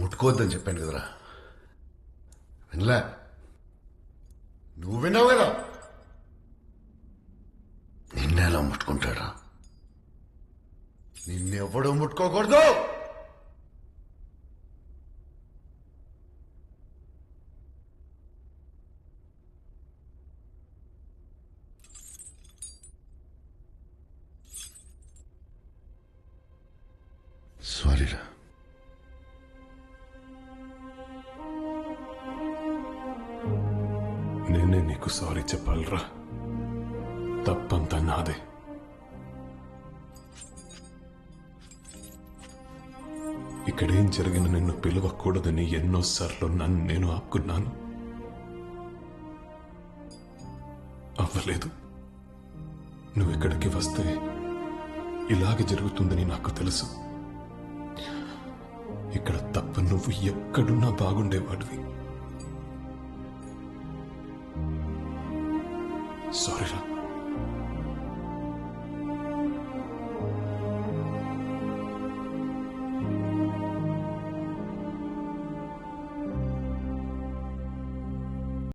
ముట్టుకోవద్దని చెప్పాను కదరా, వినలే? నువ్వు విన్నావు కదా? నిన్నెలా ముట్టుకుంటాడా? నిన్నెవ్వడూ ముట్టుకోకూడదు. సారీరా. నేనే నీకు సారీ చెప్పాలరా. తప్పంతా నాదే. ఇక్కడేం జరిగిన నిన్ను పిలవకూడదని ఎన్నోసార్లు నన్ను నేను ఆపుకున్నాను. అవ్వలేదు. నువ్వు ఇక్కడికి వస్తే ఇలాగే జరుగుతుందని నాకు తెలుసు. ఇక్కడ తప్ప నువ్వు ఎక్కడున్నా బాగుండేవాడివి. సారీరా.